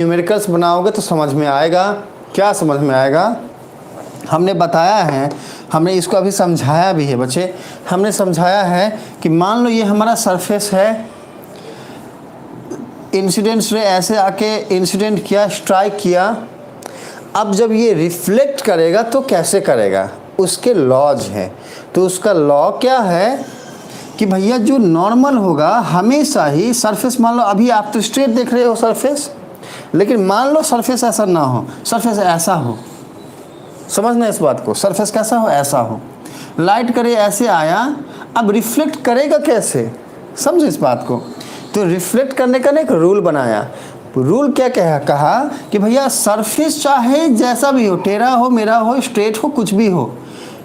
Numericals बनाओगे तो समझ में आएगा। क्या समझ में आएगा? हमने बताया है, हमने इसको अभी समझाया भी है बच्चे। हमने समझाया है कि मान लो ये हमारा सरफेस है, इंसिडेंट रे ऐसे आके इंसिडेंट किया, स्ट्राइक किया। अब जब ये रिफ्लेक्ट करेगा तो कैसे करेगा, उसके लॉज हैं। तो उसका लॉ क्या है कि भैया जो नॉर्मल होगा हमेशा ही सरफेस, मान लो अभी आप तो स्ट्रेट देख रहे हो सरफेस, लेकिन मान लो सरफेस ऐसा ना हो, सरफेस ऐसा हो। समझना इस बात को, सरफेस कैसा हो, ऐसा हो। लाइट करे ऐसे आया, अब रिफ्लेक्ट करेगा कैसे, समझो इस बात को। तो रिफ्लेक्ट करने का ना एक रूल बनाया। रूल क्या कहा कि भैया सरफेस चाहे जैसा भी हो, टेढ़ा हो, मेरा हो, स्ट्रेट हो, कुछ भी हो,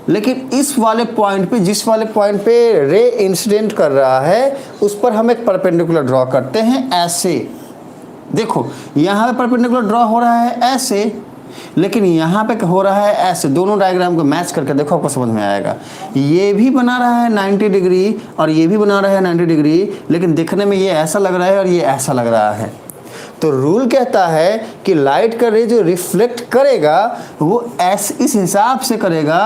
लेकिन इस वाले पॉइंट पे, जिस वाले पॉइंट पे रे इंसिडेंट कर रहा है, उस पर हम एक परपेंडिकुलर ड्रॉ करते हैं ऐसे। देखो यहाँ पे परपेंडिकुलर ड्रॉ हो रहा है ऐसे, लेकिन यहाँ पे हो रहा है ऐसे। दोनों डायग्राम को मैच करके देखो, आपको समझ में आएगा। ये भी बना रहा है 90 डिग्री और ये भी बना रहा है 90 डिग्री, लेकिन दिखने में ये ऐसा लग रहा है और ये ऐसा लग रहा है। तो रूल कहता है कि लाइट का रे जो रिफ्लेक्ट करेगा वो इस हिसाब से करेगा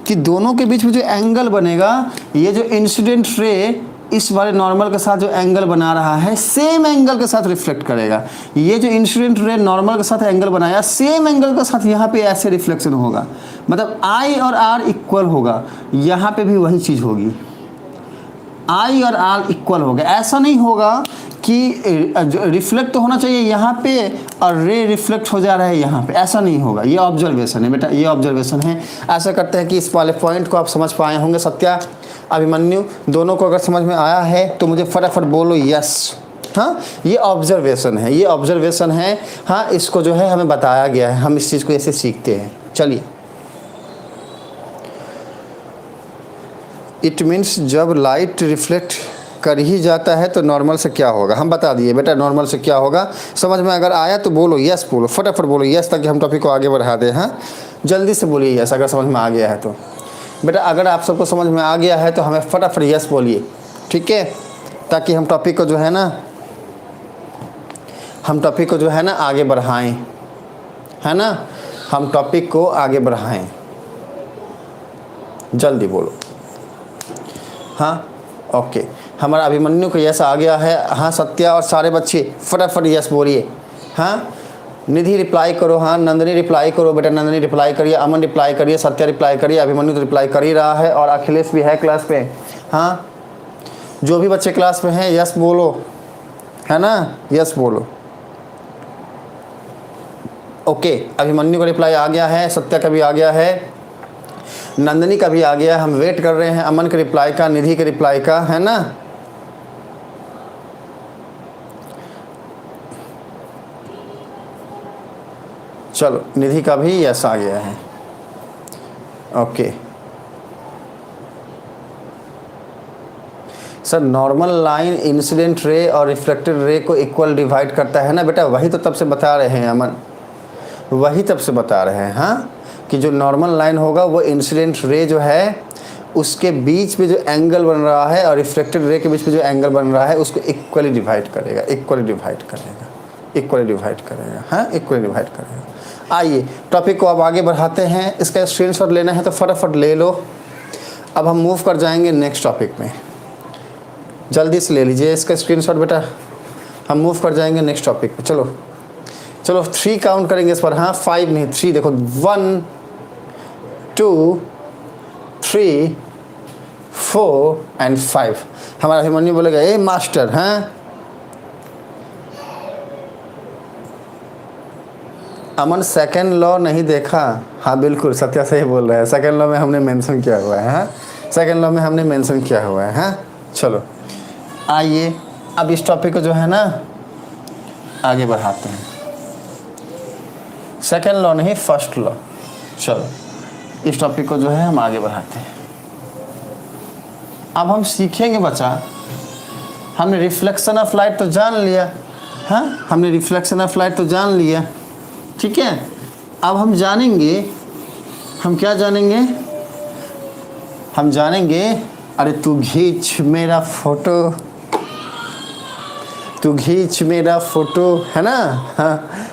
कि दोनों के बीच में जो एंगल बनेगा, ये जो इंसिडेंट रे इस वाले नॉर्मल के साथ जो एंगल बना रहा है, सेम एंगल के साथ रिफ्लेक्ट करेगा। ये जो इंसिडेंट रे नॉर्मल के साथ एंगल बनाया, सेम एंगल के साथ यहाँ पे ऐसे रिफ्लेक्शन होगा। मतलब I और R इक्वल होगा, यहाँ पे भी वही चीज़ होगी। I और R इक्वल होगा। ऐसा नहीं होगा कि रिफ्लेक्ट तो होना चाहिए यहाँ पे और रे रिफ्लेक्ट हो जा रहा है यहाँ पे, ऐसा नहीं होगा। ये ऑब्जर्वेशन है बेटा, ये ऑब्जर्वेशन है। ऐसा करते हैं कि इस वाले पॉइंट को आप समझ पाए होंगे। सत्या, अभिमन्यु, दोनों को अगर समझ में आया है तो मुझे फटाफट बोलो यस। हाँ, ये ऑब्जर्वेशन है, ये ऑब्जर्वेशन है। हाँ, इसको जो है हमें बताया गया है, हम इस चीज़ को ऐसे सीखते हैं। चलिए, इट मीन्स जब लाइट रिफ्लेक्ट कर ही जाता है तो नॉर्मल से क्या होगा, हम बता दिए बेटा। नॉर्मल से क्या होगा समझ में अगर आया तो बोलो यस, बोलो फटाफट बोलो यस, ताकि हम टॉपिक को आगे बढ़ा दें। हाँ, जल्दी से बोलिए यस अगर समझ में आ गया है तो। बेटा अगर आप सबको समझ में आ गया है तो हमें फटाफट यस बोलिए, ठीक है, ताकि हम टॉपिक को जो है ना, आगे बढ़ाएं, है ना। हम टॉपिक को आगे बढ़ाएं, जल्दी बोलो। हाँ, ओके, हमारा अभिमन्यु को यस आ गया है। हाँ, सत्या और सारे बच्चे फटाफट यस बोलिए। हाँ, निधि रिप्लाई करो। हाँ, नंदनी रिप्लाई करो बेटा, नंदनी रिप्लाई करिए, अमन रिप्लाई करिए, सत्या रिप्लाई करिए, अभिमन्यु तो रिप्लाई कर ही रहा है और अखिलेश भी है क्लास पे। हाँ, जो भी बच्चे क्लास में हैं यस बोलो, है ना, यस बोलो। ओके, अभिमन्यु का रिप्लाई आ गया है, सत्या का भी आ गया है, नंदनी का भी आ गया है। हम वेट कर रहे हैं अमन के रिप्लाई का, निधि के रिप्लाई का, है ना। चलो, निधि का भी यस आ गया है। Okay sir, normal line incident ray और रिफ्लेक्टेड रे को इक्वल डिवाइड करता है ना बेटा। वही तो तब से बता रहे हैं अमन, वही तब से बता रहे हैं। हाँ, कि जो नॉर्मल लाइन होगा वो इंसिडेंट रे जो है उसके बीच में जो एंगल बन रहा है और रिफ्लेक्टेड रे के बीच में जो एंगल बन रहा है उसको इक्वली डिवाइड करेगा, इक्वली डिवाइड करेगा, इक्वली डिवाइड करेगा। हाँ, इक्वली डिवाइड करेगा। आइए टॉपिक को अब आगे बढ़ाते हैं। इसका स्क्रीनशॉट लेना है तो फटाफट ले लो। अब हम मूव कर जाएंगे नेक्स्ट टॉपिक में, जल्दी से ले लीजिए इसका स्क्रीनशॉट बेटा। हम मूव कर जाएंगे नेक्स्ट टॉपिक पे। चलो चलो, 3 काउंट करेंगे इस पर। हाँ, 5 नहीं 3, देखो 1 2 3 4 एंड 5। हमारा अभिमन्यु बोलेगा ए मास्टर। हाँ, अमन सेकेंड लॉ नहीं देखा। हाँ बिल्कुल, सत्या सही बोल रहा है, सेकेंड लॉ में हमने मेंशन किया हुआ है। हाँ, सेकेंड लॉ में हमने मेंशन किया हुआ है। हाँ, चलो आइए अब इस टॉपिक को जो है ना आगे बढ़ाते हैं। सेकेंड लॉ नहीं, फर्स्ट लॉ। चलो इस टॉपिक को जो है हम आगे बढ़ाते हैं। अब हम सीखेंगे बच्चा, हमने रिफ्लेक्शन ऑफ लाइट तो जान लिया। हाँ, हमने रिफ्लेक्शन ऑफ लाइट तो जान लिया, ठीक है। अब हम जानेंगे, हम क्या जानेंगे, हम जानेंगे, अरे तू खींच मेरा फोटो, तू खींच मेरा फोटो, है ना। हाँ,